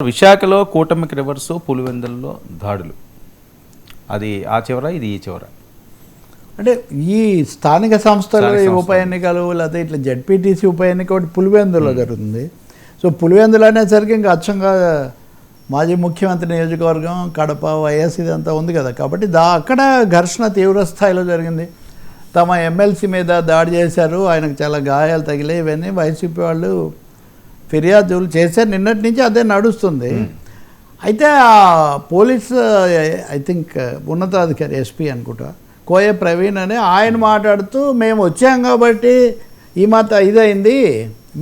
విశాఖలో కూటమికి రివర్సు పులివెందుల్లో దాడులు. అది ఆ చివర, ఇది ఈ చివర. అంటే ఈ స్థానిక సంస్థల ఉప ఎన్నికలు లేకపోతే ఇట్లా జడ్పీటీసీ ఉప ఎన్నిక ఒకటి పులివెందులో జరుగుతుంది. సో పులివెందులు అనేసరికి ఇంకా అచ్చంగా మాజీ ముఖ్యమంత్రి నియోజకవర్గం, కడప, వైఎస్ ఇదంతా ఉంది కదా. కాబట్టి అక్కడ ఘర్షణ తీవ్ర స్థాయిలో జరిగింది. తమ ఎమ్మెల్సీ మీద దాడి చేశారు, ఆయనకు చాలా గాయాలు తగిలాయి. ఇవన్నీ వైసీపీ వాళ్ళు ఫిర్యాదులు చేశారు. నిన్నటి నుంచి అదే నడుస్తుంది. అయితే ఆ పోలీస్ ఐ థింక్ ఉన్నతాధికారి ఎస్పీ అనుకుంటా, కోయ ప్రవీణ్ అని ఆయన మాట్లాడుతూ, మేము వచ్చాం కాబట్టి ఈ మాత్రం ఇదైంది,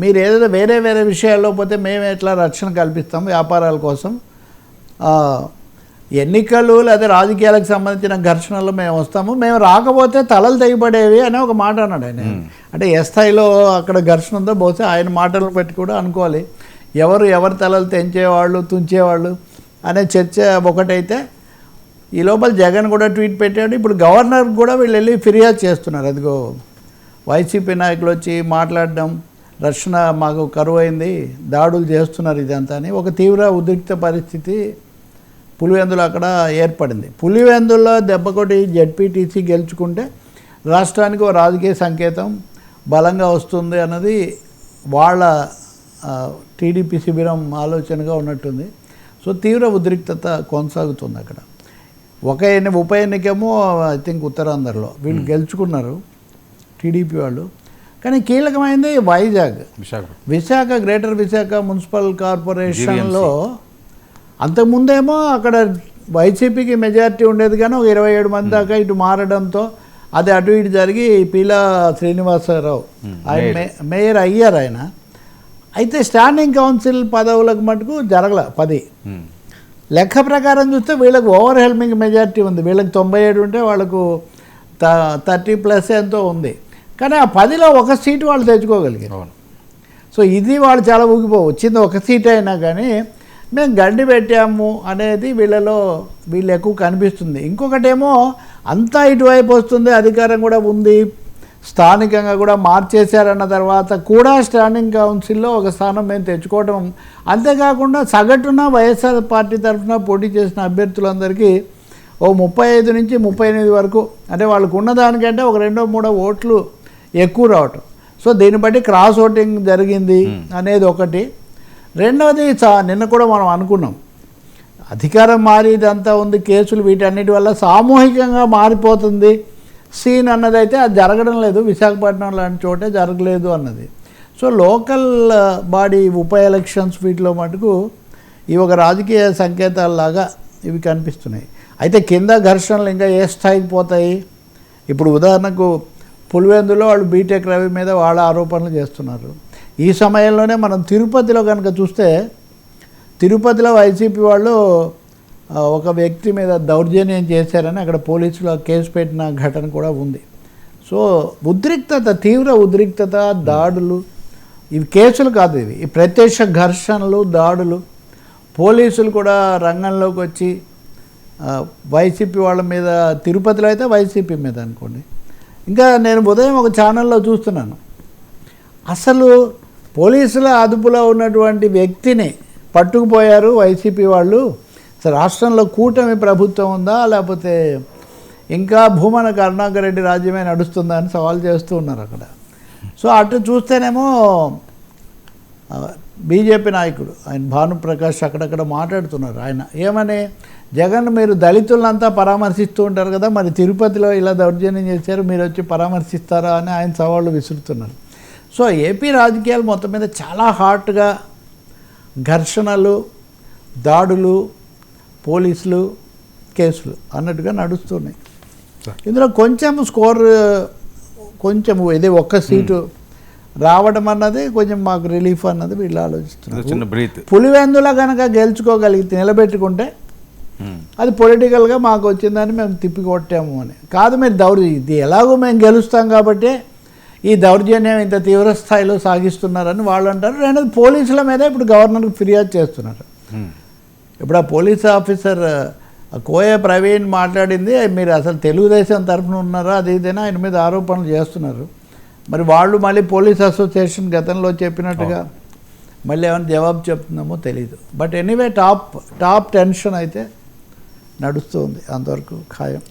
మీరు ఏదైనా వేరే వేరే విషయాల్లో పోతే మేము ఎట్లా రక్షణ కల్పిస్తాం వ్యాపారాల కోసం, ఎన్నికలు లేదా రాజకీయాలకు సంబంధించిన ఘర్షణలు మేము వస్తాము, మేము రాకపోతే తలలు తెగిపడేవి అని ఒక మాట అన్నాడు ఆయన. అంటే ఏ స్థాయిలో అక్కడ ఘర్షణ ఉందో బహుశా ఆయన మాటలను పెట్టి కూడా అనుకోవాలి. ఎవరి తలలు తెంచేవాళ్ళు, తుంచేవాళ్ళు అనే చర్చ ఒకటైతే, ఈ లోపల జగన్ కూడా ట్వీట్ పెట్టాడు. ఇప్పుడు గవర్నర్ కూడా వీళ్ళు వెళ్ళి ఫిర్యాదు చేస్తున్నారు. అదిగో వైసీపీ నాయకులు వచ్చి మాట్లాడడం, రక్షణ మాకు కరువు అయింది, దాడులు చేస్తున్నారు ఇదంతా అని ఒక తీవ్ర ఉద్రిక్త పరిస్థితి పులివెందులు అక్కడ ఏర్పడింది. పులివెందుల్లో దెబ్బకొట్టి జడ్పీటీసీ గెలుచుకుంటే రాష్ట్రానికి ఒక రాజకీయ సంకేతం బలంగా వస్తుంది అన్నది వాళ్ళ టీడీపీ శిబిరం ఆలోచనగా ఉన్నట్టుంది. సో తీవ్ర ఉద్రిక్తత కొనసాగుతుంది అక్కడ. ఉప ఎన్నికేమో ఐ థింక్ ఉత్తరాంధ్రలో వీళ్ళు గెలుచుకున్నారు టీడీపీ వాళ్ళు. కానీ కీలకమైంది విశాఖ గ్రేటర్ విశాఖ మున్సిపల్ కార్పొరేషన్లో అంతకుముందేమో అక్కడ వైసీపీకి మెజారిటీ ఉండేది, కానీ ఒక 27 మంది దాకా ఇటు మారడంతో అది అటు ఇటు జరిగి పీలా శ్రీనివాసరావు ఆయన మేయర్ అయ్యారు ఆయన. అయితే స్టాండింగ్ కౌన్సిల్ పదవులకు మటుకు జరగల 10. లెక్క ప్రకారం చూస్తే వీళ్ళకి ఓవర్ హెల్మింగ్ మెజారిటీ ఉంది. వీళ్ళకి 97 ఉంటే వాళ్ళకు 30+ ఎంతో ఉంది. కానీ ఆ 10లో ఒక సీటు వాళ్ళు తెచ్చుకోగలిగారు. సో ఇది వాళ్ళు చాలా వచ్చింది ఒక సీట్ అయినా కానీ మేము గండి పెట్టాము అనేది వీళ్ళు ఎక్కువ కనిపిస్తుంది. ఇంకొకటేమో అంతా ఇటువైపు వస్తుంది, అధికారం కూడా ఉంది, స్థానికంగా కూడా మార్చేశారన్న తర్వాత కూడా స్టాండింగ్ కౌన్సిల్లో ఒక స్థానం మేము తెచ్చుకోవడం. అంతేకాకుండా సగటున వైఎస్ఆర్ పార్టీ తరఫున పోటీ చేసిన అభ్యర్థులందరికీ ఓ 35 నుంచి 38 వరకు, అంటే వాళ్ళకు ఉన్నదానికంటే ఒక 2-3 ఓట్లు ఎక్కువ రావటం. సో దీన్ని బట్టి క్రాస్ ఓటింగ్ జరిగింది అనేది ఒకటి. రెండవది, నిన్న కూడా మనం అనుకున్నాం, అధికారం మారి ఇదంతా ఉంది, కేసులు వీటన్నిటి వల్ల సామూహికంగా మారిపోతుంది సీన్ అన్నదైతే అది జరగడం లేదు. విశాఖపట్నం లాంటి చోటే జరగలేదు అన్నది. సో లోకల్ బాడీ ఉప ఎలక్షన్స్ వీటిలో మటుకు ఇవి ఒక రాజకీయ సంకేతాలలాగా ఇవి కనిపిస్తున్నాయి. అయితే కింద ఘర్షణలు ఇంకా ఏ స్థాయికి పోతాయి? ఇప్పుడు ఉదాహరణకు పులివెందులో వాళ్ళు బీటెక్ రవి మీద వాళ్ళ ఆరోపణలు చేస్తున్నారు. ఈ సమయంలోనే మనం తిరుపతిలో కనుక చూస్తే, తిరుపతిలో వైసీపీ వాళ్ళు ఒక వ్యక్తి మీద దౌర్జన్యం చేశారని అక్కడ పోలీసులు కేసు పెట్టిన ఘటన కూడా ఉంది. సో ఉద్రిక్తత, తీవ్ర ఉద్రిక్తత, దాడులు, ఇవి కేసులు కాదు, ఇవి ప్రత్యక్ష ఘర్షణలు, దాడులు. పోలీసులు కూడా రంగంలోకి వచ్చి వైసీపీ వాళ్ళ మీద, తిరుపతిలో అయితే వైసీపీ మీద అనుకోండి. ఇంకా నేను ఉదయం ఒక ఛానల్లో చూస్తున్నాను, అసలు పోలీసుల అదుపులో ఉన్నటువంటి వ్యక్తిని పట్టుకుపోయారు వైసీపీ వాళ్ళు. రాష్ట్రంలో కూటమి ప్రభుత్వం ఉందా, లేకపోతే ఇంకా భూమన కరుణాకర్ రెడ్డి రాజ్యమే నడుస్తుందా అని సవాల్ చేస్తూ ఉన్నారు అక్కడ. సో అటు చూస్తేనేమో బీజేపీ నాయకుడు ఆయన భానుప్రకాష్ అక్కడక్కడ మాట్లాడుతున్నారు. ఆయన ఏమని, జగన్ మీరు దళితులంతా పరామర్శిస్తూ ఉంటారు కదా, మరి తిరుపతిలో ఇలా దౌర్జన్యం చేశారు, మీరు వచ్చి పరామర్శిస్తారా అని ఆయన సవాళ్ళు విసురుతున్నారు. సో ఏపీ రాజకీయాలు మొత్తం మీద చాలా హాట్గా ఘర్షణలు, దాడులు, పోలీసులు, కేసులు అన్నట్టుగా నడుస్తున్నాయి. ఇందులో కొంచెం స్కోర్, కొంచెం ఇది ఒక్క సీటు రావడం అన్నది కొంచెం మాకు రిలీఫ్ అన్నది వీళ్ళు ఆలోచిస్తున్నారు. పులివెందుల కనుక గెలుచుకోగలిగితే, నిలబెట్టుకుంటే అది పొలిటికల్గా మాకు వచ్చిందని మేము తిప్పికొట్టాము అని కాదు. మీరు ఇది ఎలాగో మేము గెలుస్తాం కాబట్టి ఈ దౌర్జన్యం ఇంత తీవ్ర స్థాయిలో సాగిస్తున్నారని వాళ్ళు అంటారు. రెండోది, పోలీసుల మీద ఇప్పుడు గవర్నర్కి ఫిర్యాదు చేస్తున్నారు. ఇప్పుడు ఆ పోలీస్ ఆఫీసర్ కోయ ప్రవీణ్ మాట్లాడింది, మీరు అసలు తెలుగుదేశం తరఫున ఉన్నారా అది ఇదేనా ఆయన మీద ఆరోపణలు చేస్తున్నారు. మరి వాళ్ళు మళ్ళీ పోలీస్ అసోసియేషన్ గతంలో చెప్పినట్టుగా మళ్ళీ ఏమైనా జవాబు చెప్తుందేమో తెలియదు. బట్ ఎనీవే టాప్ టెన్షన్ అయితే నడుస్తుంది, అంతవరకు ఖాయం.